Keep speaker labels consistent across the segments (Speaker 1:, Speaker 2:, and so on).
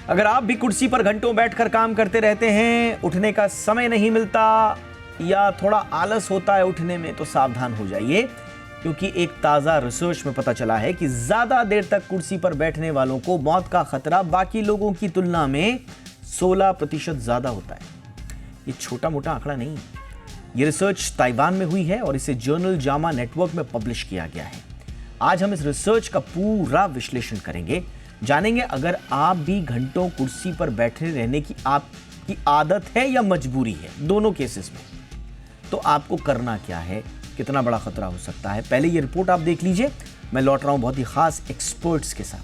Speaker 1: अगर आप भी कुर्सी पर घंटों बैठकर काम करते रहते हैं, उठने का समय नहीं मिलता या थोड़ा आलस होता है उठने में, तो सावधान हो जाइए, क्योंकि एक ताजा रिसर्च में पता चला है कि ज्यादा देर तक कुर्सी पर बैठने वालों को मौत का खतरा बाकी लोगों की तुलना में 16% ज्यादा होता है। ये छोटा मोटा आंकड़ा नहीं है। ये रिसर्च ताइवान में हुई है और इसे जर्नल जामा नेटवर्क में पब्लिश किया गया है। आज हम इस रिसर्च का पूरा विश्लेषण करेंगे, जानेंगे अगर आप भी घंटों कुर्सी पर बैठे रहने की आपकी आदत है या मजबूरी है, दोनों केसेस में, तो आपको करना क्या है, कितना बड़ा खतरा हो सकता है। पहले ये रिपोर्ट आप देख लीजिए, मैं लौट रहा हूं बहुत ही खास एक्सपर्ट्स के साथ।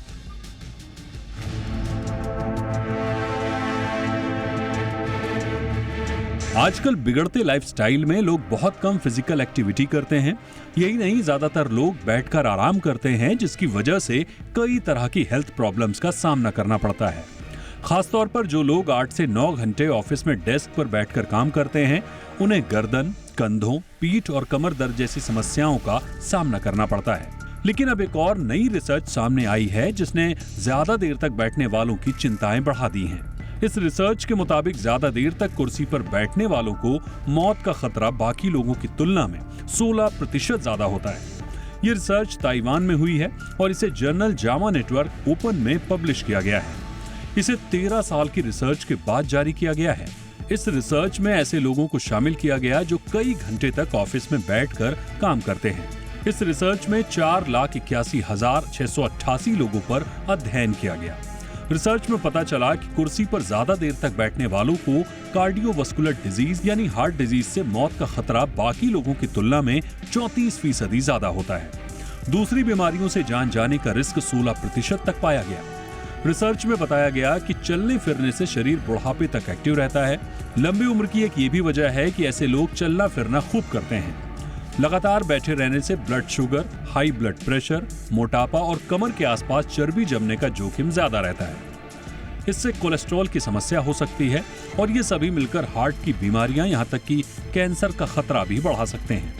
Speaker 2: आजकल बिगड़ते लाइफस्टाइल में लोग बहुत कम फिजिकल एक्टिविटी करते हैं। यही नहीं, ज्यादातर लोग बैठकर आराम करते हैं, जिसकी वजह से कई तरह की हेल्थ प्रॉब्लम्स का सामना करना पड़ता है। खासतौर पर जो लोग 8 से 9 घंटे ऑफिस में डेस्क पर बैठकर काम करते हैं, उन्हें गर्दन, कंधों, पीठ और कमर दर्द जैसी समस्याओं का सामना करना पड़ता है। लेकिन अब एक और नई रिसर्च सामने आई है, जिसने ज्यादा देर तक बैठने वालों की चिंताएं बढ़ा दी हैं। इस रिसर्च के मुताबिक ज्यादा देर तक कुर्सी पर बैठने वालों को मौत का खतरा बाकी लोगों की तुलना में 16% ज्यादा होता है। ये रिसर्च ताइवान में हुई है और इसे जर्नल जामा नेटवर्क ओपन में पब्लिश किया गया है। इसे 13 साल की रिसर्च के बाद जारी किया गया है। इस रिसर्च में ऐसे लोगों को शामिल किया गया जो कई घंटे तक ऑफिस में बैठकर काम करते हैं। इस रिसर्च में 4,81,688 लोगों पर अध्ययन किया गया। रिसर्च में पता चला कि कुर्सी पर ज्यादा देर तक बैठने वालों को कार्डियोवास्कुलर डिजीज यानी हार्ट डिजीज से मौत का खतरा बाकी लोगों की तुलना में 34% ज्यादा होता है। दूसरी बीमारियों से जान जाने का रिस्क 16% तक पाया गया। रिसर्च में बताया गया कि चलने फिरने से शरीर बुढ़ापे तक एक्टिव रहता है। लंबी उम्र की एक ये भी वजह है कि ऐसे लोग चलना फिरना खूब करते हैं। लगातार बैठे रहने से blood sugar, high blood pressure, मोटापा और कमर के आसपास चर्बी जमने का जोखिम ज्यादा रहता है। इससे कोलेस्ट्रॉल की समस्या हो सकती है और ये सभी मिलकर हार्ट की बीमारियां, यहाँ तक कि कैंसर का खतरा भी बढ़ा सकते हैं।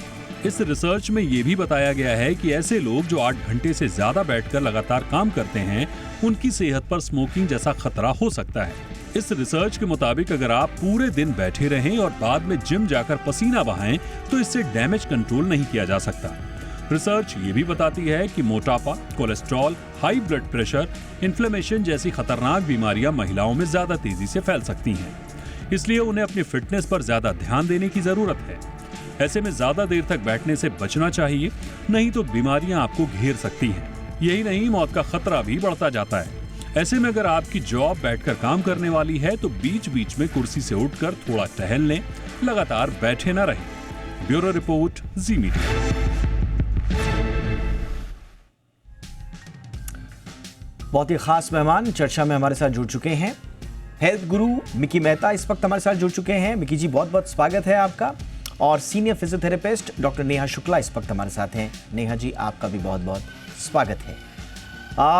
Speaker 2: इस रिसर्च में ये भी बताया गया है कि ऐसे लोग जो 8 घंटे से ज्यादा बैठकर लगातार काम करते हैं, उनकी सेहत पर स्मोकिंग जैसा खतरा हो सकता है। इस रिसर्च के मुताबिक अगर आप पूरे दिन बैठे रहें और बाद में जिम जाकर पसीना बहाएं, तो इससे डैमेज कंट्रोल नहीं किया जा सकता। रिसर्च ये भी बताती है कि मोटापा, cholesterol, high blood pressure, inflammation जैसी खतरनाक बीमारियां महिलाओं में ज्यादा तेजी से फैल सकती हैं। इसलिए उन्हें अपनी फिटनेस पर ज्यादा ध्यान देने की जरूरत है। ऐसे में ज्यादा देर तक बैठने से बचना चाहिए, नहीं तो बीमारियां आपको घेर सकती हैं। यही नहीं, मौत का खतरा भी बढ़ता जाता है। ऐसे में अगर आपकी जॉब बैठकर काम करने वाली है, तो बीच बीच में कुर्सी से उठकर थोड़ा टहल लें, लगातार बैठे न रहें। ब्यूरो रिपोर्ट, जी मीडिया।
Speaker 1: बहुत ही खास मेहमान चर्चा में हमारे साथ जुड़ चुके हैं। हेल्थ गुरु मिकी मेहता इस वक्त हमारे साथ जुड़ चुके हैं। मिकी जी, बहुत बहुत स्वागत है आपका। और senior physiotherapist doctor Neha Shukla इस वक्त हमारे साथ हैं। नेहा जी, आपका भी बहुत बहुत स्वागत है।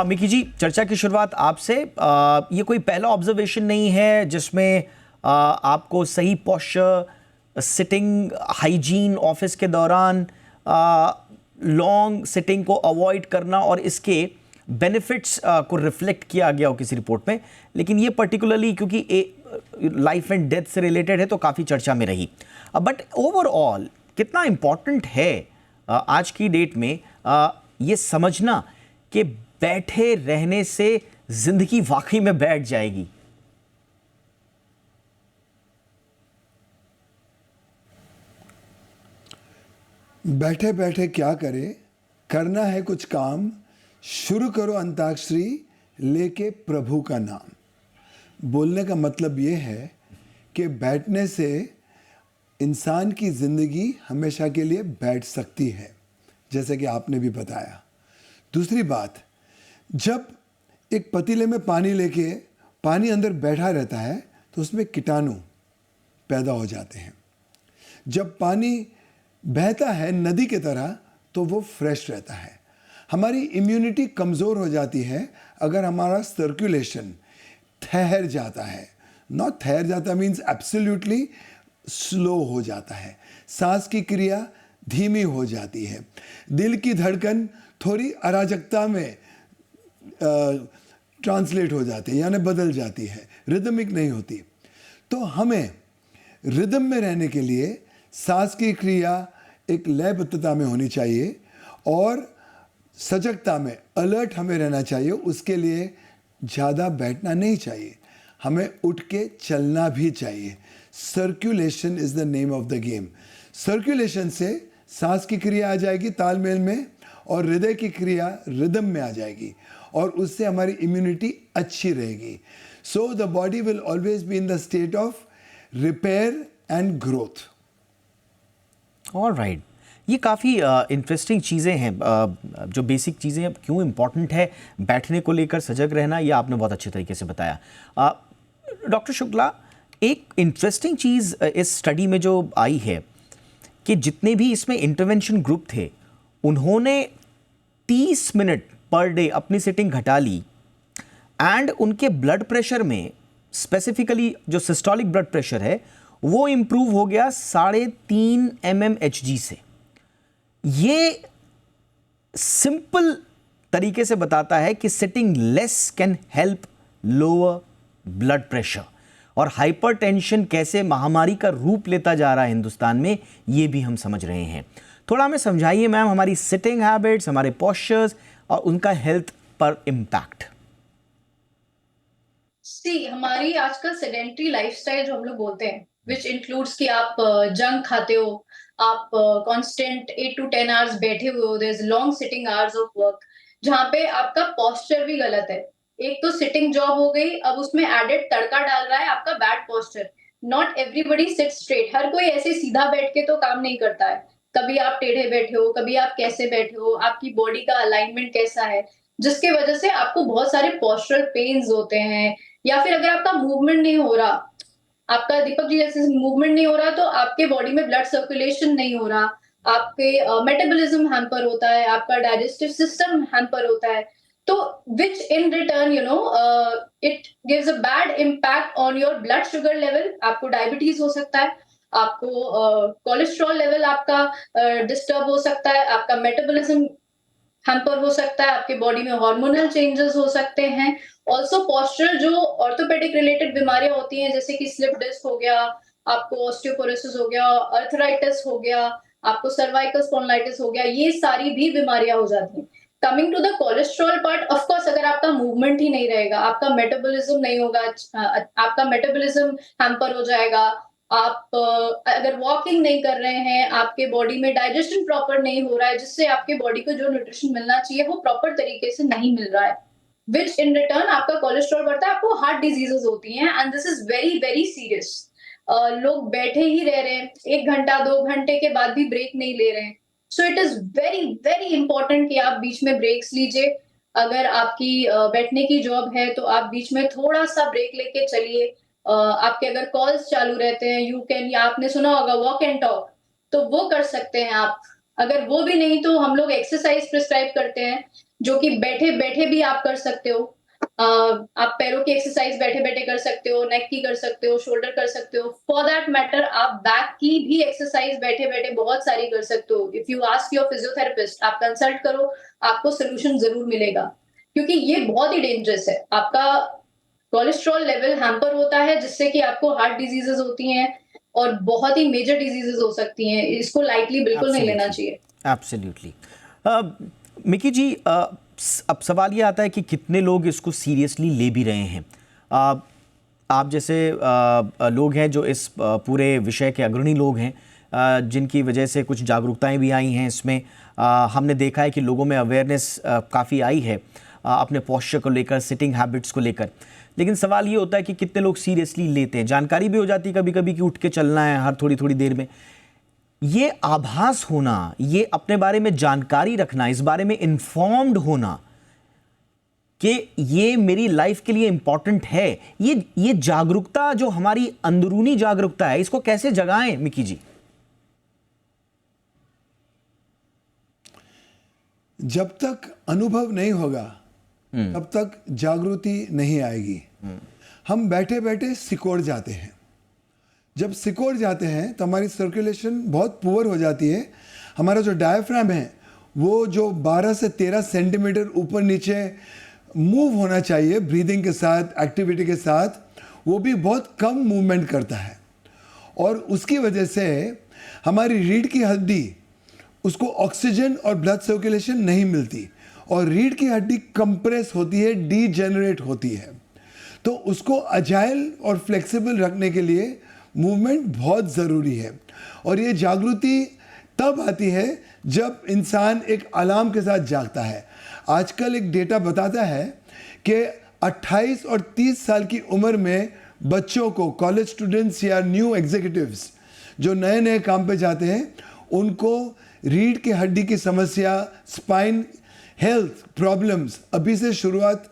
Speaker 1: मिकी जी, चर्चा की शुरुआत आपसे। ये कोई पहला ऑब्जर्वेशन नहीं है जिसमें आपको सही पोस्चर, सिटिंग हाइजीन ऑफिस के दौरान, लॉन्ग सिटिंग को अवॉइड करना और इसके बेनिफिट्स को रिफ्लेक्ट किया गया हो किसी रिपोर्ट में, लेकिन ये पर्टिकुलरली क्योंकि लाइफ एंड डेथ से रिलेटेड है तो काफ़ी चर्चा में रही। बट ओवरऑल कितना इम्पॉर्टेंट है आज की डेट में ये समझना कि बैठे रहने से जिंदगी वाकई में बैठ जाएगी?
Speaker 3: बैठे बैठे क्या करे, करना है कुछ काम, शुरू करो अंताक्षरी लेके प्रभु का नाम। बोलने का मतलब ये है कि बैठने से इंसान की ज़िंदगी हमेशा के लिए बैठ सकती है, जैसे कि आपने भी बताया। दूसरी बात, जब एक पतीले में पानी लेके पानी अंदर बैठा रहता है तो उसमें कीटाणु पैदा हो जाते हैं। जब पानी बहता है नदी की तरह तो वो फ्रेश रहता है। हमारी इम्यूनिटी कमज़ोर हो जाती है अगर हमारा सर्कुलेशन ठहर जाता है। नॉट ठहर जाता मीन्स एब्सोल्युटली स्लो हो जाता है। सांस की क्रिया धीमी हो जाती है। दिल की धड़कन थोड़ी अराजकता में ट्रांसलेट हो जाती है, यानी बदल जाती है, रिदमिक नहीं होती। तो हमें रिदम में रहने के लिए सांस की क्रिया एक लयबद्धता में होनी चाहिए और सजगता में, अलर्ट हमें रहना चाहिए। उसके लिए ज़्यादा बैठना नहीं चाहिए, हमें उठ के चलना भी चाहिए। Circulation is the name of the game. Circulation से सांस की क्रिया आ जाएगी तालमेल में और हृदय की क्रिया रिदम में आ जाएगी और उससे हमारी इम्यूनिटी अच्छी रहेगी। So the body will always be in the state of repair and growth.
Speaker 1: Alright, ये काफ़ी इंटरेस्टिंग चीज़ें हैं। जो बेसिक चीज़ें क्यों इम्पॉर्टेंट है बैठने को लेकर सजग रहना, ये आपने बहुत अच्छे तरीके से बताया। डॉक्टर शुक्ला, एक इंटरेस्टिंग चीज़ इस स्टडी में जो आई है कि जितने भी इसमें इंटरवेंशन ग्रुप थे उन्होंने 30 मिनट पर डे अपनी सिटिंग घटा ली एंड उनके ब्लड प्रेशर में, स्पेसिफिकली जो सिस्टोलिक ब्लड प्रेशर है, वो इम्प्रूव हो गया 3.5 mmHg से। ये सिंपल तरीके से बताता है कि sitting less can help lower blood pressure, और हाइपरटेंशन कैसे महामारी का रूप लेता जा रहा है हिंदुस्तान में, ये भी हम समझ रहे हैं। थोड़ा हमें समझाइए मैम, हमारी सिटिंग हैबिट्स, हमारे पोस्चर्स और उनका हेल्थ पर इम्पैक्ट।
Speaker 4: हमारी आजकल सेडेंटरी लाइफस्टाइल जो हम लोग बोलते हैं, विच इंक्लूड्स कि आप जंक खाते हो, आप कांस्टेंट 8 to 10 आवर्स बैठे हुए हो, there is long sitting hours of work, जहाँ पे आपका पोस्चर भी गलत है। एक तो सिटिंग जॉब हो गई, अब उसमें एडेड तड़का डाल रहा है आपका bad posture. Not everybody sit straight, हर कोई ऐसे सीधा बैठ के तो काम नहीं करता है। कभी आप टेढ़े बैठे हो, कभी आप कैसे बैठे हो, आपकी बॉडी का अलाइनमेंट कैसा है, जिसके वजह से आपको बहुत सारे पोस्चरल पेन्स होते हैं। या फिर अगर आपका मूवमेंट नहीं हो रहा, आपका दीपक जी जैसे मूवमेंट नहीं हो रहा, तो आपके बॉडी में ब्लड सर्कुलेशन नहीं हो रहा, आपके मेटाबॉलिज्म हैम्पर होता है, आपका डाइजेस्टिव सिस्टम हैम्पर होता है। तो which in return it gives a bad impact on your blood sugar level. आपको डायबिटीज हो सकता है, आपको कोलेस्ट्रॉल लेवल आपका डिस्टर्ब हो सकता है, आपका मेटाबॉलिज्म हैम्पर हो सकता है, आपके बॉडी में हार्मोनल चेंजेस हो सकते हैं। ऑल्सो पोस्चरल जो ऑर्थोपेडिक रिलेटेड बीमारियां होती हैं, जैसे कि स्लिप डिस्क हो गया, आपको ऑस्टियोपोरोसिस हो गया, अर्थराइटिस हो गया, आपको सर्वाइकल स्पॉन्डिलाइटिस हो गया, ये सारी भी बीमारियां हो जाती हैं। Coming to the cholesterol part, of course अगर आपका मूवमेंट ही नहीं रहेगा, आपका मेटाबॉलिज्म नहीं होगा, आपका मेटाबॉलिज्म हैम्पर हो जाएगा। आप अगर वॉकिंग नहीं कर रहे हैं, आपके बॉडी में डाइजेशन प्रॉपर नहीं हो रहा है, जिससे आपके बॉडी को जो न्यूट्रिशन मिलना चाहिए वो प्रॉपर तरीके से नहीं मिल रहा है, विच इन रिटर्न आपका कोलेस्ट्रॉल बढ़ता है, आपको हार्ट डिजीजेस होती हैं, and this is very very serious. लोग बैठे ही रह रहे हैं, 1 घंटा 2 घंटे के बाद भी ब्रेक नहीं ले रहे हैं। So it is very very important कि आप बीच में ब्रेक्स लीजिए। अगर आपकी बैठने की जॉब है तो आप बीच में थोड़ा सा ब्रेक लेके चलिए। आपके अगर कॉल्स चालू रहते हैं, यू कैन, या आपने सुना होगा वॉक एंड टॉक, तो वो कर सकते हैं आप। अगर वो भी नहीं तो हम लोग एक्सरसाइज प्रिस्क्राइब करते हैं, जो कि बैठे बैठे भी आप कर सकते हो। आप पैरों की एक्सरसाइज बैठे बैठे कर सकते हो, नेक की कर सकते हो, शोल्डर कर सकते हो, फॉर दैट मैटर आप बैक की भी एक्सरसाइज बैठे बैठे बहुत सारी कर सकते हो। If you ask your physiotherapist, आप कंसल्ट करो, आपको सोल्यूशन जरूर मिलेगा, क्योंकि ये बहुत ही डेंजरस है। आपका कोलेस्ट्रॉल लेवल हैम्पर होता है, जिससे कि आपको हार्ट डिजीजेस होती हैं और बहुत ही मेजर डिजीजेस हो सकती हैं। इसको लाइटली बिल्कुल नहीं लेना चाहिए।
Speaker 1: एब्सोल्युटली। मिकी जी, अब सवाल ये आता है कि कितने लोग इसको सीरियसली ले भी रहे हैं। आप जैसे लोग हैं जो इस पूरे विषय के अग्रणी लोग हैं, जिनकी वजह से कुछ जागरूकताएं भी आई हैं इसमें। हमने देखा है कि लोगों में अवेयरनेस काफ़ी आई है अपने पोस्चर को लेकर, सिटिंग हैबिट्स को लेकर। लेकिन सवाल ये होता है कि कितने लोग सीरियसली लेते हैं। जानकारी भी हो जाती है कभी कभी कि उठ के चलना है हर थोड़ी थोड़ी देर में। ये आभास होना, ये अपने बारे में जानकारी रखना, इस बारे में इन्फॉर्म्ड होना कि ये मेरी लाइफ के लिए इंपॉर्टेंट है, ये जागरूकता जो हमारी अंदरूनी जागरूकता है, इसको कैसे जगाएं मिकी जी?
Speaker 3: जब तक अनुभव नहीं होगा तब तक जागृति नहीं आएगी। हम बैठे बैठे सिकोड़ जाते हैं। जब सिकोड़ जाते हैं तो हमारी सर्कुलेशन बहुत पुअर हो जाती है। हमारा जो डायफ्राम है वो जो 12 से 13 सेंटीमीटर ऊपर नीचे मूव होना चाहिए ब्रीदिंग के साथ, एक्टिविटी के साथ, वो भी बहुत कम मूवमेंट करता है और उसकी वजह से हमारी रीढ़ की हड्डी उसको ऑक्सीजन और ब्लड सर्कुलेशन नहीं मिलती और रीढ़ की हड्डी कंप्रेस होती है, डीजेनरेट होती है। तो उसको अजाइल और फ्लेक्सिबल रखने के लिए मूवमेंट बहुत ज़रूरी है और ये जागृति तब आती है जब इंसान एक अलार्म के साथ जागता है। आजकल एक डेटा बताता है कि 28 और 30 साल की उम्र में बच्चों को, कॉलेज स्टूडेंट्स या न्यू एग्जीक्यूटिव्स जो नए नए काम पे जाते हैं, उनको रीढ़ की हड्डी की समस्या, स्पाइन हेल्थ प्रॉब्लम्स अभी से शुरुआत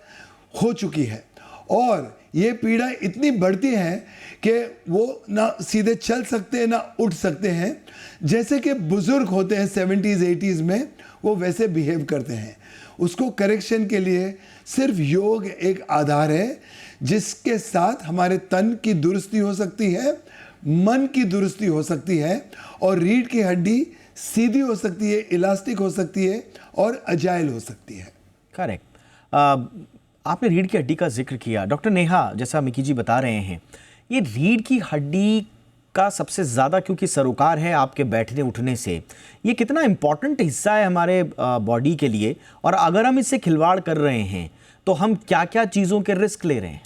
Speaker 3: हो चुकी है और ये पीड़ा इतनी बढ़ती है कि वो ना सीधे चल सकते हैं ना उठ सकते हैं। जैसे कि बुजुर्ग होते हैं 70s 80s में, वो वैसे बिहेव करते हैं। उसको करेक्शन के लिए सिर्फ योग एक आधार है जिसके साथ हमारे तन की दुरुस्ती हो सकती है, मन की दुरुस्ती हो सकती है और रीढ़ की हड्डी सीधी हो सकती है, इलास्टिक हो सकती है और अजाइल हो सकती है।
Speaker 1: करेक्ट। आपने रीढ़ की हड्डी का जिक्र किया। डॉक्टर नेहा, जैसा मिकी जी बता रहे हैं, ये रीढ़ की हड्डी का सबसे ज़्यादा क्योंकि सरोकार है आपके बैठने उठने से, ये कितना इम्पॉर्टेंट हिस्सा है हमारे बॉडी के लिए और अगर हम इससे खिलवाड़ कर रहे हैं तो हम क्या क्या चीज़ों के रिस्क ले रहे हैं?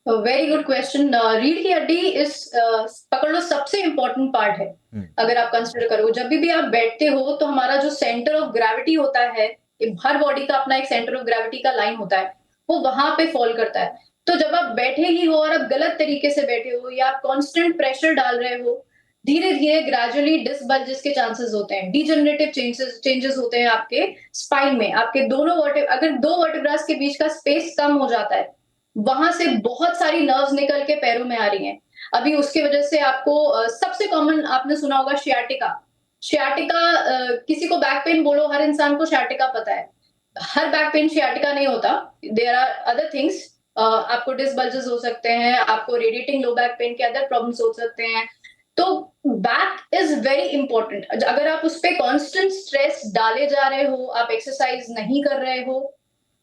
Speaker 4: Very good question. रीढ़ की हड्डी इस पकड़ लो सबसे इम्पोर्टेंट पार्ट है। अगर आप कंसिडर करो, जब भी आप बैठते हो तो हमारा जो सेंटर ऑफ ग्रेविटी होता है, हर बॉडी का अपना एक सेंटर ऑफ ग्रेविटी का लाइन होता है, वो वहां पे फॉल करता है। तो जब आप बैठे ही हो और आप गलत तरीके से बैठे हो या आप कांस्टेंट प्रेशर डाल रहे हो, धीरे धीरे ग्रेजुअली डिस्क बल्जेस के चांसेस होते हैं, डीजनरेटिव चेंजेस होते हैं आपके स्पाइन में। आपके दोनों अगर दो वर्टिब्रास के बीच का स्पेस कम हो जाता है, वहां से बहुत सारी नर्व्स निकल के पैरों में आ रही हैं। अभी उसकी वजह से आपको सबसे कॉमन आपने सुना होगा शियाटिका। किसी को बैक पेन बोलो, हर इंसान को शियाटिका पता है। हर बैक पेन शियाटिका नहीं होता, देयर आर अदर थिंग्स। आपको डिस्क बल्जेस हो सकते हैं, आपको रेडिएटिंग लो बैक पेन के अदर प्रॉब्लम्स हो सकते हैं। तो बैक इज वेरी इंपॉर्टेंट। अगर आप उस पर कॉन्स्टेंट स्ट्रेस डाले जा रहे हो, आप एक्सरसाइज नहीं कर रहे हो,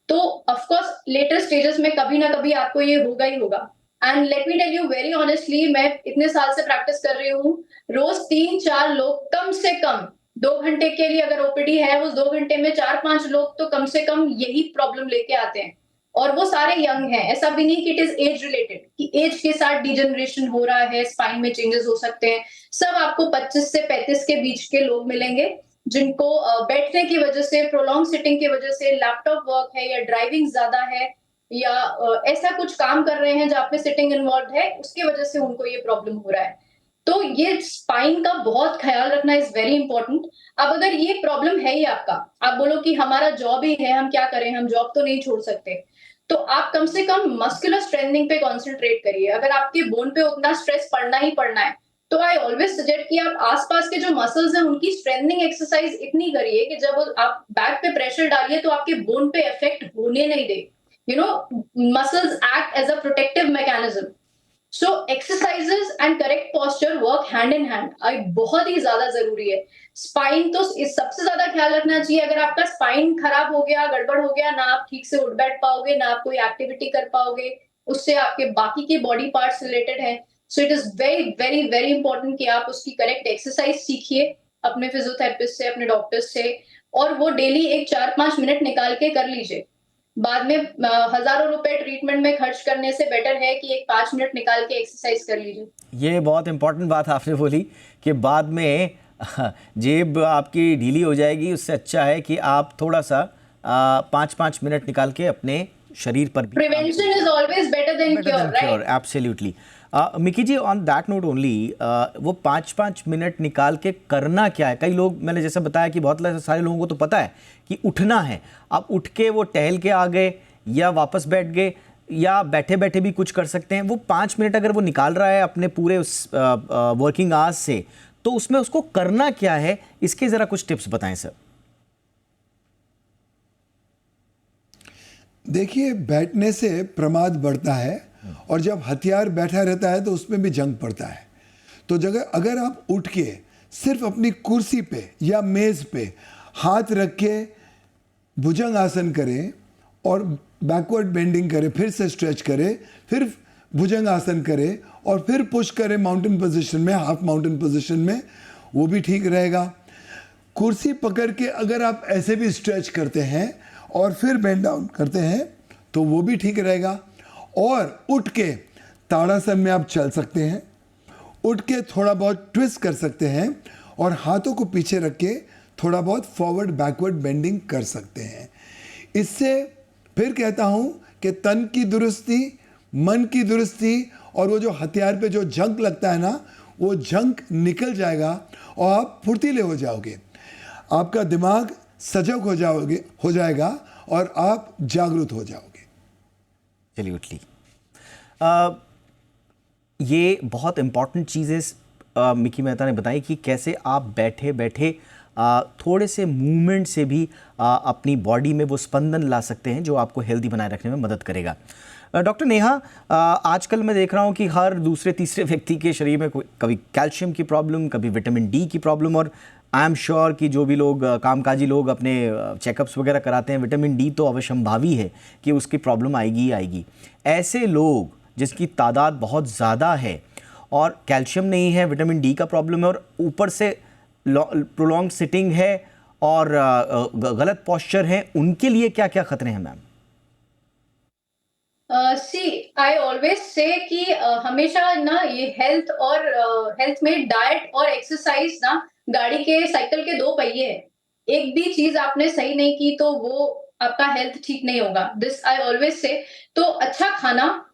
Speaker 4: तो ऑफ कोर्स लेटर स्टेजेस में कभी ना कभी आपको ये होगा ही होगा। And let me tell you very honestly, मैं इतने साल से प्रैक्टिस कर रही हूँ, रोज 3-4 लोग कम से कम 2 घंटे के लिए अगर ओपीडी है, उस 2 घंटे में 4-5 लोग तो कम से कम यही प्रॉब्लम लेके आते हैं और वो सारे यंग हैं। ऐसा भी नहीं कि इट इज एज रिलेटेड, कि एज के साथ डिजनरेशन हो रहा है, स्पाइन में चेंजेस हो सकते हैं। सब आपको 25 से 35 के बीच के लोग मिलेंगे जिनको बैठने की वजह से, प्रोलॉन्ग सिटिंग की वजह से, लैपटॉप वर्क है या ड्राइविंग ज्यादा है या ऐसा कुछ काम कर रहे हैं जहाँ पे सिटिंग इन्वॉल्व है, उसकी वजह से उनको ये प्रॉब्लम हो रहा है। तो ये स्पाइन का बहुत ख्याल रखना इज वेरी इंपॉर्टेंट। अब अगर ये प्रॉब्लम है ही आपका, आप बोलो कि हमारा जॉब ही है, हम क्या करें, हम जॉब तो नहीं छोड़ सकते, तो आप कम से कम मस्कुलर स्ट्रेंथनिंग पे कॉन्सेंट्रेट करिए। अगर आपके बोन पे उतना स्ट्रेस पड़ना ही पड़ना है, तो आई ऑलवेज सजेस्ट कि आप आसपास के जो मसल्स हैं उनकी स्ट्रेंथनिंग एक्सरसाइज इतनी करिए कि जब आप बैक पे प्रेशर डालिए तो आपके बोन पे इफेक्ट होने नहीं दे। You know, muscles act as a protective mechanism. So exercises and correct posture work hand in hand, बहुत ही ज्यादा जरूरी है। स्पाइन तो इस सबसे ज्यादा ख्याल रखना चाहिए। अगर आपका स्पाइन खराब हो गया, गड़बड़ हो गया, ना आप ठीक से उठ बैठ पाओगे, ना आप कोई एक्टिविटी कर पाओगे, उससे आपके बाकी के बॉडी पार्ट्स रिलेटेड है। So it is very very very important कि आप उसकी करेक्ट एक्सरसाइज सीखिए अपने फिजियोथेरेपिस्ट से, अपने डॉक्टर से, और वो डेली एक 4-5 मिनट निकाल के कर लीजिए। बाद में हजारों रुपए ट्रीटमेंट में खर्च करने से बेटर है कि एक 5 मिनट निकाल के एक्सरसाइज कर लीजिए।
Speaker 1: ये बहुत इंपॉर्टेंट बात आपने बोली कि बाद में जेब आपकी ढीली हो जाएगी, उससे अच्छा है कि आप थोड़ा सा 5-5 मिनट निकाल के अपने शरीर पर भी।
Speaker 4: Prevention is always better than cure, right?
Speaker 1: Absolutely. Mickey ji, on that note only, वो 5-5 मिनट निकाल के करना क्या है? कई लोग, मैंने जैसे बताया कि बहुत सारे लोगों को तो पता है कि उठना है, अब उठ के वो टहल के आ गए या वापस बैठ गए या बैठे बैठे भी कुछ कर सकते हैं। वो 5 मिनट अगर वो निकाल रहा है अपने पूरे उस वर्किंग आवर्स से, तो उसमें उसको करना क्या है, इसके ज़रा कुछ टिप्स बताएं सर।
Speaker 3: देखिए, बैठने से प्रमाद बढ़ता है और जब हथियार बैठा रहता है तो उसमें भी जंग पड़ता है। तो अगर आप उठ के सिर्फ अपनी कुर्सी पे या मेज़ पे हाथ रख के भुजंग आसन करें और बैकवर्ड बेंडिंग करे, फिर से स्ट्रेच करे, फिर भुजंग आसन करे और फिर पुश करे माउंटेन पोजीशन में, हाफ माउंटेन पोजीशन में, वो भी ठीक रहेगा। कुर्सी पकड़ के अगर आप ऐसे भी स्ट्रेच करते हैं और फिर बेंड डाउन करते हैं तो वो भी ठीक रहेगा। और उठ के ताड़ासन में आप चल सकते हैं, उठ के थोड़ा बहुत ट्विस्ट कर सकते हैं और हाथों को पीछे रख के थोड़ा बहुत फॉरवर्ड बैकवर्ड बेंडिंग कर सकते हैं। इससे फिर कहता हूँ कि तन की दुरुस्ती, मन की दुरुस्ती और वो जो हथियार पे जो जंक लगता है ना, वो जंक निकल जाएगा और आप फुर्तीले हो जाओगे, आपका दिमाग सजग हो जाएगा और आप जागरूक हो जाओगे।
Speaker 1: चलिए उठ ली। ये बहुत इम्पॉर्टेंट चीज़ें मिकी मेहता ने बताई कि कैसे आप बैठे बैठे थोड़े से मूवमेंट से भी अपनी बॉडी में वो स्पंदन ला सकते हैं जो आपको हेल्दी बनाए रखने में मदद करेगा। डॉक्टर नेहा, आजकल मैं देख रहा हूँ कि हर दूसरे तीसरे व्यक्ति के शरीर में कभी कैल्शियम की प्रॉब्लम, कभी विटामिन डी की प्रॉब्लम, और आई एम श्योर कि जो भी लोग कामकाजी लोग अपने चेकअप्स वगैरह कराते हैं, विटामिन डी तो अवश्यंभावी है कि उसकी प्रॉब्लम आएगी ही आएगी। ऐसे लोग जिसकी तादाद बहुत ज़्यादा है और कैल्शियम नहीं है, विटामिन डी का प्रॉब्लम है और ऊपर से प्रोलॉन्ग सिटिंग है और गलत पोस्चर है, उनके लिए क्या क्या खतरे हैं मैम?
Speaker 4: आई ऑलवेज से कि हमेशा ना ये हेल्थ और हेल्थ में डाइट और एक्सरसाइज ना गाड़ी के साइकिल के दो पहिए हैं। एक भी चीज आपने सही नहीं की तो वो आपका हेल्थ ठीक नहीं होगा। This I always say. तो अच्छा खाना,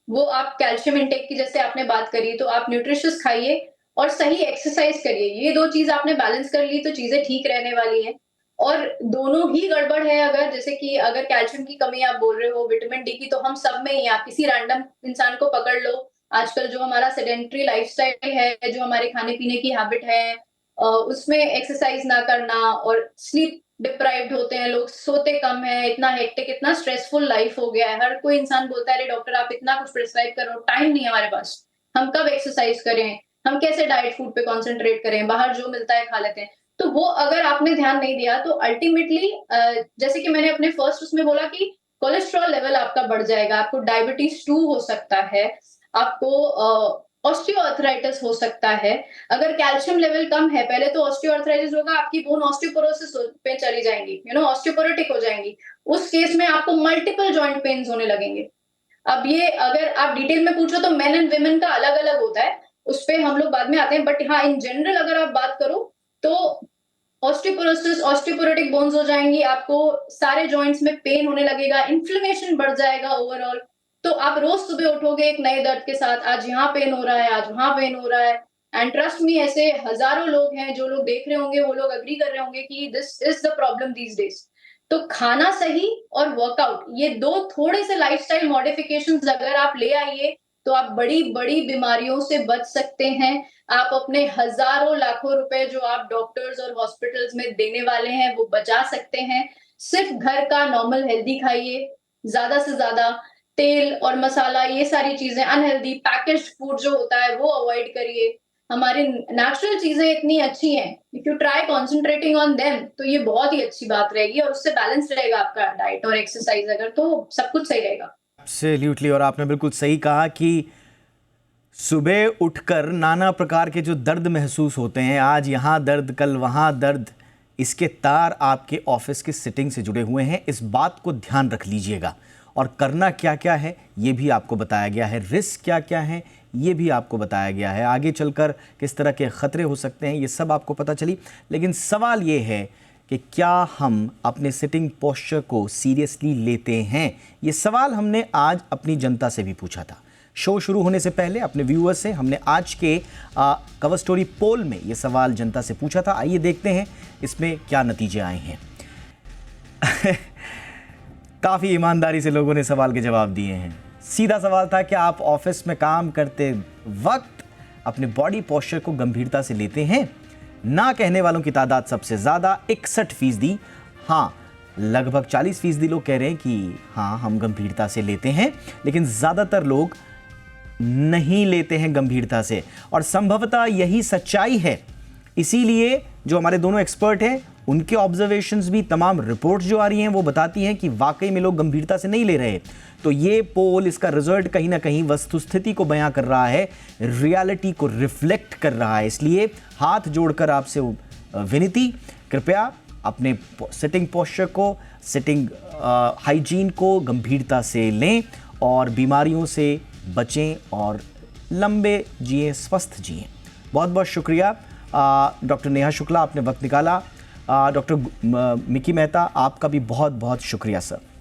Speaker 4: वो आप कैल्शियम इंटेक की जैसे आपने बात करी, तो आप न्यूट्रिशियस खाइए और सही एक्सरसाइज करिए। ये दो चीज आपने बैलेंस कर ली तो चीजें ठीक रहने वाली हैं। और दोनों ही गड़बड़ है, अगर जैसे कि अगर कैल्शियम की कमी आप बोल रहे हो, विटामिन डी की तो हम सब में ही, आप किसी रैंडम इंसान को पकड़ लो, आजकल जो हमारा सेडेंटरी लाइफस्टाइल है, जो हमारे खाने पीने की हैबिट है, उसमें एक्सरसाइज ना करना और स्लीप डिप्राइव्ड होते हैं लोग, सोते कम है, इतना हेक्टिक, इतना स्ट्रेसफुल लाइफ हो गया है। हर कोई इंसान बोलता है अरे डॉक्टर आप इतना कुछ प्रिस्क्राइब करो, टाइम नहीं है हमारे पास, हम कब एक्सरसाइज करें, हम कैसे डाइट फूड पे कॉन्सेंट्रेट करें, बाहर जो मिलता है खा लेते हैं। तो वो अगर आपने ध्यान नहीं दिया तो अल्टीमेटली जैसे कि मैंने अपने फर्स्ट उसमें बोला कि कोलेस्ट्रॉल लेवल आपका बढ़ जाएगा, आपको डायबिटीज 2 हो सकता है, आपको ऑस्टियोआर्थराइटिस हो सकता है। अगर कैल्शियम लेवल कम है, पहले तो ऑस्टियोआर्थराइटिस होगा, आपकी बोन ऑस्टियोपोरोसिस पे चली जाएंगी, ऑस्टियोपोरोटिक हो जाएंगी। उस केस में आपको मल्टीपल जॉइंट पेन्स होने लगेंगे। अब ये अगर आप डिटेल में पूछो तो मेन एंड वुमेन का अलग अलग होता है, उस पे हम लोग बाद में आते हैं, बट हाँ इन जनरल अगर आप बात करो तो ऑस्टियोपोरोसिस, ऑस्टियोपोरोटिक बोन्स हो जाएंगी, आपको सारे जॉइंट्स में पेन होने लगेगा, इन्फ्लेमेशन बढ़ जाएगा ओवरऑल। तो आप रोज सुबह उठोगे एक नए दर्द के साथ, आज यहाँ पेन हो रहा है, आज वहां पेन हो रहा है। एंड ट्रस्ट मी, ऐसे हजारों लोग हैं जो लोग देख रहे होंगे, वो लोग अग्री कर रहे होंगे कि this is the problem these days. तो खाना सही और वर्कआउट, ये दो थोड़े से लाइफस्टाइल मॉडिफिकेशंस अगर आप ले आइए तो आप बड़ी बड़ी बीमारियों से बच सकते हैं। आप अपने हजारों लाखों रुपए जो आप डॉक्टर्स और हॉस्पिटल्स में देने वाले हैं वो बचा सकते हैं। सिर्फ घर का नॉर्मल हेल्दी खाइए, ज्यादा से ज्यादा तेल और मसाला, ये सारी चीजें अनहेल्दी पैकेज्ड फूड जो होता है वो अवॉइड करिए। हमारी नेचुरल चीजें इतनी अच्छी हैं, if you try concentrating on them तो ये बहुत ही अच्छी बात रहेगी और उससे बैलेंस रहेगा आपका डाइट और एक्सरसाइज, अगर तो सब कुछ सही रहेगा।
Speaker 1: एब्सोल्युटली। और आपने बिल्कुल सही कहा कि सुबह उठकर नाना प्रकार के जो दर्द महसूस होते हैं, आज यहाँ दर्द कल वहाँ दर्द, इसके तार आपके ऑफिस की सिटिंग से जुड़े हुए हैं। इस बात को ध्यान रख लीजिएगा और करना क्या क्या है ये भी आपको बताया गया है, रिस्क क्या क्या है ये भी आपको बताया गया है, आगे चलकर किस तरह के ख़तरे हो सकते हैं ये सब आपको पता चली। लेकिन सवाल ये है कि क्या हम अपने सिटिंग पोस्चर को सीरियसली लेते हैं? ये सवाल हमने आज अपनी जनता से भी पूछा था। शो शुरू होने से पहले अपने व्यूअर्स से हमने आज के कवर स्टोरी पोल में ये सवाल जनता से पूछा था। आइए देखते हैं इसमें क्या नतीजे आए हैं। काफ़ी ईमानदारी से लोगों ने सवाल के जवाब दिए हैं। सीधा सवाल था कि आप ऑफिस में काम करते वक्त अपने बॉडी पोस्चर को गंभीरता से लेते हैं? ना कहने वालों की तादाद सबसे ज़्यादा 61%। हाँ, लगभग 40% लोग कह रहे हैं कि हाँ हम गंभीरता से लेते हैं, लेकिन ज़्यादातर लोग नहीं लेते हैं गंभीरता से। और संभवतः यही सच्चाई है, इसीलिए जो हमारे दोनों एक्सपर्ट हैं उनके ऑब्जर्वेशंस भी, तमाम रिपोर्ट्स जो आ रही हैं वो बताती हैं कि वाकई में लोग गंभीरता से नहीं ले रहे। तो ये पोल, इसका रिजल्ट कहीं ना कहीं वस्तुस्थिति को बयां कर रहा है, रियलिटी को रिफ्लेक्ट कर रहा है। इसलिए हाथ जोड़कर आपसे विनती, कृपया अपने सिटिंग पोस्चर को, सिटिंग हाइजीन को गंभीरता से लें और बीमारियों से बचें और लंबे जिएं, स्वस्थ जिएं। बहुत बहुत शुक्रिया डॉक्टर नेहा शुक्ला, आपने वक्त निकाला। डॉक्टर मिकी मेहता, आपका भी बहुत बहुत शुक्रिया सर।